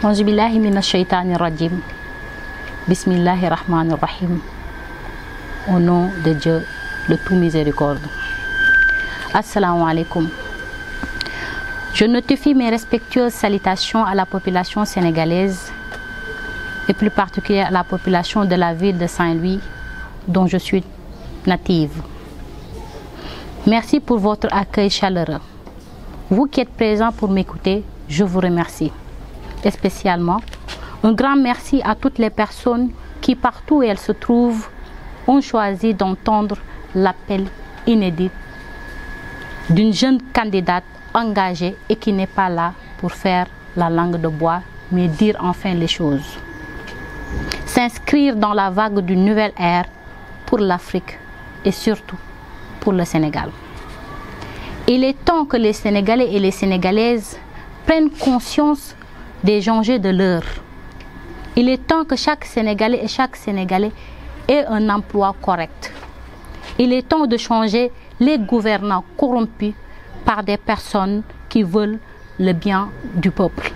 Auzu billahi minash shaitanir rajim. Bismillahir rahmanir rahim. Au nom de Dieu, le tout miséricorde. Assalamu alaikum. Je notifie mes respectueuses salutations à la population sénégalaise et plus particulièrement à la population de la ville de Saint-Louis dont je suis native. Merci pour votre accueil chaleureux. Vous qui êtes présents pour m'écouter, je vous remercie. Et spécialement, un grand merci à toutes les personnes qui, partout où elles se trouvent, ont choisi d'entendre l'appel inédit d'une jeune candidate engagée et qui n'est pas là pour faire la langue de bois, mais dire enfin les choses. S'inscrire dans la vague d'une nouvelle ère pour l'Afrique et surtout pour le Sénégal. Il est temps que les Sénégalais et les Sénégalaises prennent conscience des enjeux de l'heure. Il est temps que chaque Sénégalais et chaque Sénégalais ait un emploi correct. Il est temps de changer les gouvernants corrompus par des personnes qui veulent le bien du peuple.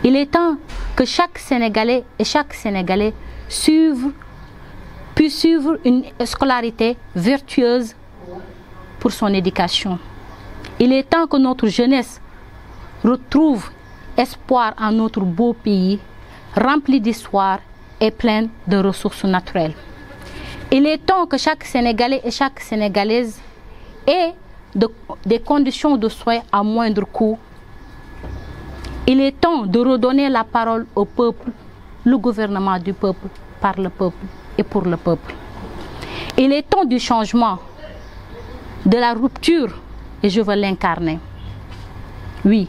Il est temps que chaque Sénégalais et chaque Sénégalais puisse suivre une scolarité vertueuse pour son éducation. Il est temps que notre jeunesse retrouve espoir en notre beau pays, rempli d'histoire et plein de ressources naturelles. Il est temps que chaque Sénégalais et chaque Sénégalaise ait des conditions de soins à moindre coût. Il est temps de redonner la parole au peuple, le gouvernement du peuple, par le peuple et pour le peuple. Il est temps du changement, de la rupture, et je veux l'incarner. Oui,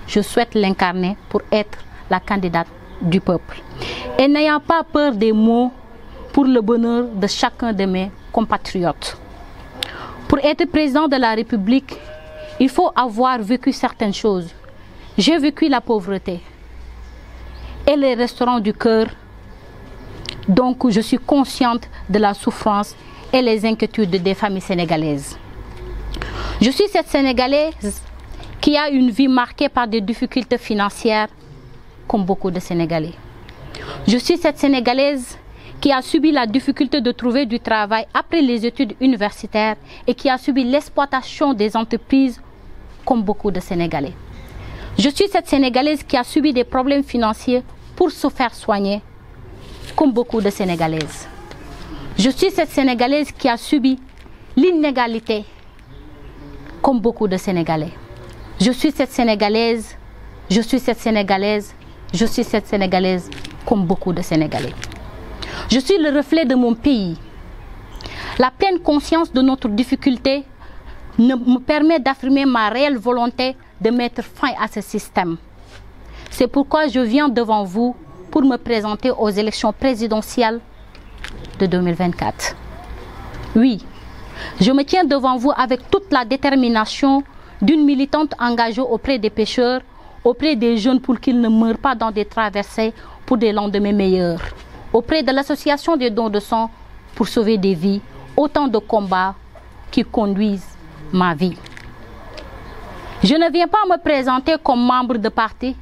je souhaite l'incarner pour être la candidate du peuple. Et n'ayant pas peur des mots pour le bonheur de chacun de mes compatriotes. Pour être président de la République, il faut avoir vécu certaines choses. J'ai vécu la pauvreté et les restaurants du cœur. Donc, je suis consciente de la souffrance et les inquiétudes des familles sénégalaises. Je suis cette Sénégalaise qui a une vie marquée par des difficultés financières, comme beaucoup de Sénégalais. Je suis cette Sénégalaise qui a subi la difficulté de trouver du travail après les études universitaires et qui a subi l'exploitation des entreprises, comme beaucoup de Sénégalais. Je suis cette Sénégalaise qui a subi des problèmes financiers pour se faire soigner, comme beaucoup de Sénégalaises. Je suis cette Sénégalaise qui a subi l'inégalité, comme beaucoup de Sénégalais. Je suis cette Sénégalaise, je suis cette Sénégalaise, je suis cette Sénégalaise, comme beaucoup de Sénégalais. Je suis le reflet de mon pays. La pleine conscience de notre difficulté me permet d'affirmer ma réelle volonté de mettre fin à ce système. C'est pourquoi je viens devant vous pour me présenter aux élections présidentielles de 2024. Oui, je me tiens devant vous avec toute la détermination d'une militante engagée auprès des pêcheurs, auprès des jeunes pour qu'ils ne meurent pas dans des traversées pour des lendemains meilleurs, auprès de l'association des dons de sang pour sauver des vies, autant de combats qui conduisent ma vie. Je ne viens pas me présenter comme membre de parti,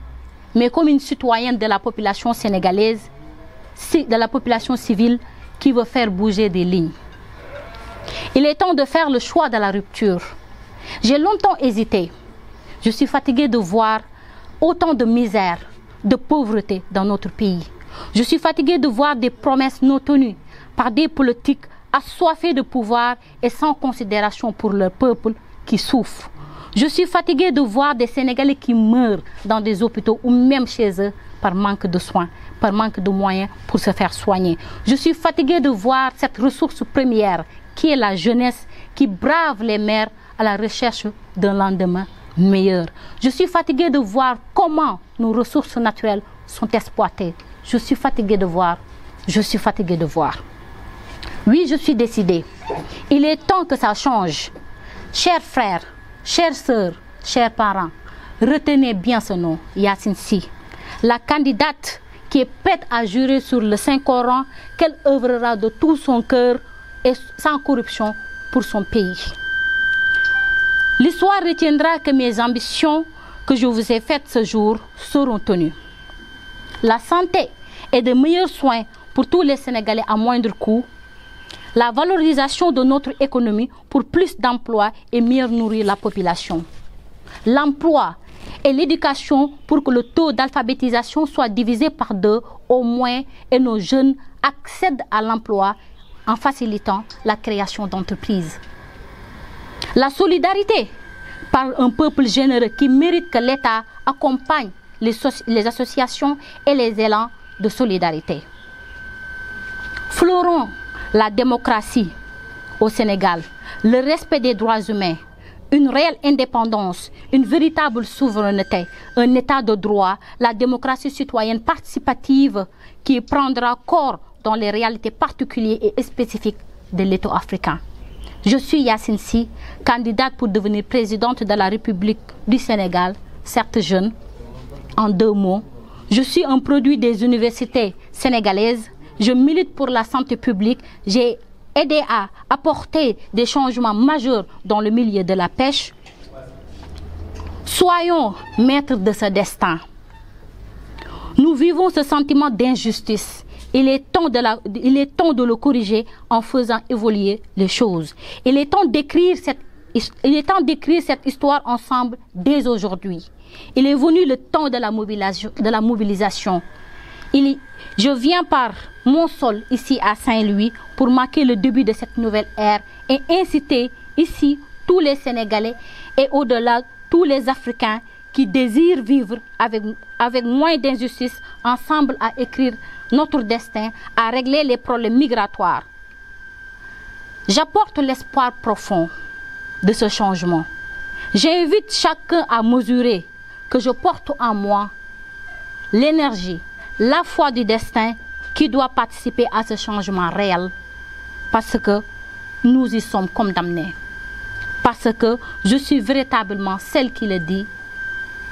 mais comme une citoyenne de la population sénégalaise, de la population civile qui veut faire bouger des lignes. Il est temps de faire le choix de la rupture. J'ai longtemps hésité. Je suis fatiguée de voir autant de misère, de pauvreté dans notre pays. Je suis fatiguée de voir des promesses non tenues par des politiques assoiffés de pouvoir et sans considération pour le peuple qui souffre. Je suis fatiguée de voir des Sénégalais qui meurent dans des hôpitaux ou même chez eux par manque de soins, par manque de moyens pour se faire soigner. Je suis fatiguée de voir cette ressource première qui est la jeunesse qui brave les mers à la recherche d'un lendemain meilleur. Je suis fatiguée de voir comment nos ressources naturelles sont exploitées. Je suis fatiguée de voir. Je suis fatiguée de voir. Oui, je suis décidée. Il est temps que ça change. Chers frères, chères sœurs, chers parents, retenez bien ce nom, Yacine Sy, la candidate qui est prête à jurer sur le Saint-Coran qu'elle œuvrera de tout son cœur et sans corruption pour son pays. L'histoire retiendra que mes ambitions que je vous ai faites ce jour seront tenues. la santé et de meilleurs soins pour tous les Sénégalais à moindre coût, la valorisation de notre économie pour plus d'emplois et mieux nourrir la population, l'emploi et l'éducation pour que le taux d'alphabétisation soit divisé par 2 au moins et nos jeunes accèdent à l'emploi en facilitant la création d'entreprises. La solidarité par un peuple généreux qui mérite que l'État accompagne les associations et les élans de solidarité. Fleurons la démocratie au Sénégal, le respect des droits humains, une réelle indépendance, une véritable souveraineté, un état de droit, la démocratie citoyenne participative qui prendra corps dans les réalités particulières et spécifiques de l'État africain. Je suis Yacine Sy, candidate pour devenir présidente de la République du Sénégal, certes jeune. En 2 mots, je suis un produit des universités sénégalaises. Je milite pour la santé publique. J'ai aidé à apporter des changements majeurs dans le milieu de la pêche. Soyons maîtres de ce destin. Nous vivons ce sentiment d'injustice. Il est temps de le corriger en faisant évoluer les choses. Il est temps d'écrire cette histoire ensemble dès aujourd'hui. Il est venu le temps de la mobilisation. Je viens par mon sol ici à Saint-Louis pour marquer le début de cette nouvelle ère et inciter ici tous les Sénégalais et au-delà tous les Africains qui désirent vivre avec moins d'injustice ensemble à écrire notre destin, à régler les problèmes migratoires. J'apporte l'espoir profond de ce changement. J'invite chacun à mesurer que je porte en moi l'énergie, la foi du destin qui doit participer à ce changement réel parce que nous y sommes condamnés. Parce que je suis véritablement celle qui le dit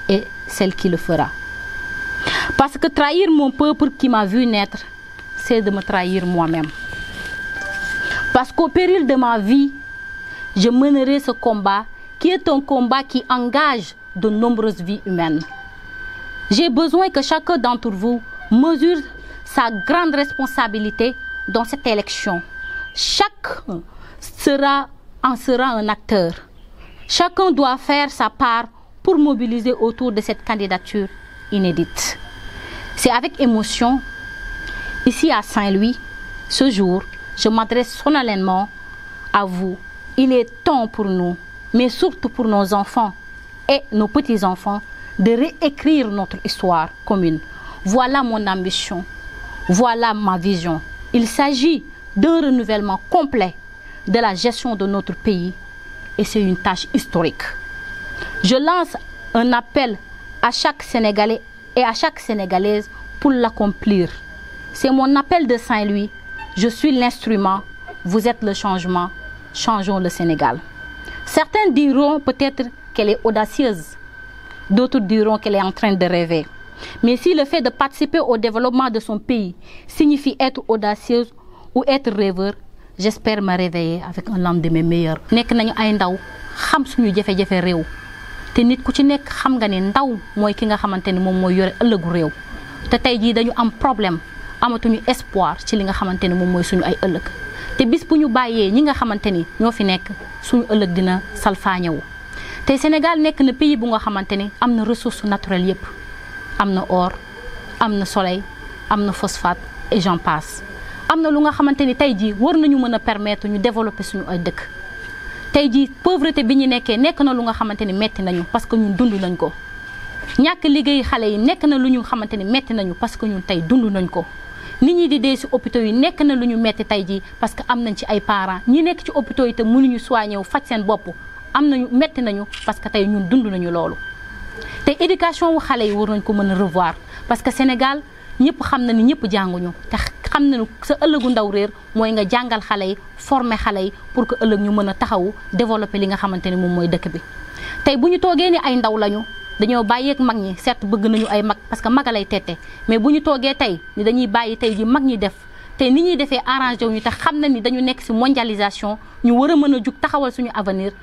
et celle qui le fera. Parce que trahir mon peuple qui m'a vu naître, c'est de me trahir moi-même. Parce qu'au péril de ma vie, je mènerai ce combat qui est un combat qui engage de nombreuses vies humaines. J'ai besoin que chacun d'entre vous mesure sa grande responsabilité dans cette élection. Chacun en sera un acteur. Chacun doit faire sa part pour mobiliser autour de cette candidature inédite. C'est avec émotion, ici à Saint-Louis, ce jour, je m'adresse solennellement à vous. Il est temps pour nous, mais surtout pour nos enfants et nos petits-enfants, de réécrire notre histoire commune. Voilà mon ambition, voilà ma vision. Il s'agit d'un renouvellement complet de la gestion de notre pays et c'est une tâche historique. Je lance un appel à chaque Sénégalais et à chaque Sénégalaise pour l'accomplir. C'est mon appel de Saint-Louis. Je suis l'instrument, vous êtes le changement. Changeons le Sénégal. Certains diront peut-être qu'elle est audacieuse. D'autres diront qu'elle est en train de rêver. Mais si le fait de participer au développement de son pays signifie être audacieuse ou être rêveur, j'espère me réveiller avec un lendemain meilleur. Nek nañu ay ndaw xam suñu jafe-jafe réew te nit ku ci nekk xam nga ne ndaw mooy ki nga xamante ni moom mooy yore ëllëgu réew te tey jii dañu am problème amatuñu espoir ci li nga xamante ni moom mooy suñu ay ëllëg te bis bu ñu bàyyee ñi nga xamante ni ñoo fi nekk suñu ëllëg dina salfaañewu te Sénégal nekk na pays bu nga xamante ni am na ressources naturelles yépp am na or am na soleil am na phosphate et j'en passe am na lu nga xamante ni tey jii war nañu mën a permettre ñu développer suñu ay dëkk tey jii pauvreté bi ñu nekkee nekk na lu nga xamante ni metti nañu parce que ñun dund nañ ko ñàkk liggéey xale yi nekk na lu ñu xamante ni metti nañu parce que ñun tey dund nañ ko nit ñi di dee ci hôpitaux yi nekk na lu ñu metti tey jii parce que am nañ ci ay parents ñi nekk ci hôpitaux yi te mënuñu soigner wu faj seen bopp am nañu metti nañu parce que tey ñun dund nañu loolu te éducation wu xale yi war nañ ko mën a revoir parce que Sénégal ñëpp xam na ni ñëpp jànguñu te xam nañu sa ëllëgu ndaw réer mooy nga jàngal xale yi former xale yi pour que ëllëg ñu mën a taxawu développer li nga xamante ni moom mooy dëkk bi tey bu ñu toogee ni ay ndaw lañu dañoo bàyyeeg mag ñi certes bëgg nañu ay mag parce que maga lay tette mais bu ñu toogee tey ni dañuy bàyyi tey ji mag ñi def tey ni ñuy defee arrangé wu ñu te xam na ni dañu nekk ci mondialisation ñu war a mën a jug taxawal suñu avenir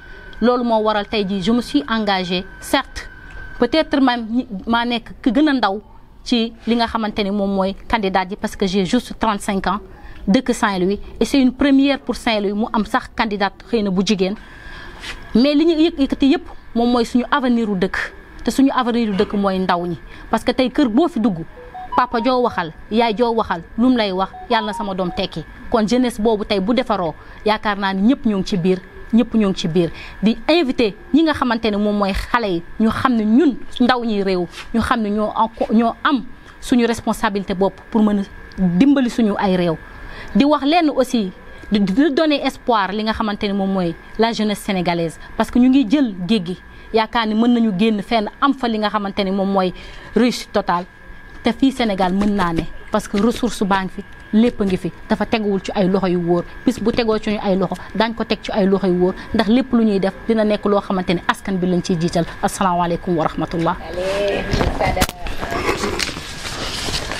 loolu moo waral tey ji je me suis engagée certes peut-être même maa nekk ki gën a ndaw ci li nga xamanteni mom moy candidat yi parce que j'ai juste 35 ans dëkk Saint-Louis et c'est une première pour Saint-Louis mu am sax candidat xeyna bu jigen mais li ñu yëkkati yëpp mom moy suñu avenir u dëkk te suñu avenir u dëkk moy ndaw ñi parce que tay kër bo fi dugg papa joo waxal yaay joo waxal lum lay wax yàlla na sama doom tekki kon jeunesse boobu tey bu defaroo yaakaar naa ni ñëpp ñoo ngi ci biir ñëpp ñoo ngi ci biir di invité ñi nga xamante ne moom mooy xale yi ñu xam ne ñun ndaw ñi réew ñu xam ne ñoo am suñu responsabilité bopp pour mën a dimbali suñu ay réew di wax lenn aussi di donner espoir li nga xamante ne moom mooy la jeunesse sénégalaise parce que ñu ngi jël géej gi yaakaar ni mën nañu génn fenn am fa li nga xamante ne moom mooy réussite totale te fii Sénégal mën naa ne parce que ressource baa ngi fi lépp ngi fi dafa teguwul ci ay loxo yu wóor bis bu tegoo ci ay loxo daañ ko teg ci ay loxo yu wóor ndax lépp lu ñuy def dina nekk loo xamante ne askan bi lañ ciy jiital asalaamaaleykum wa rahmatullah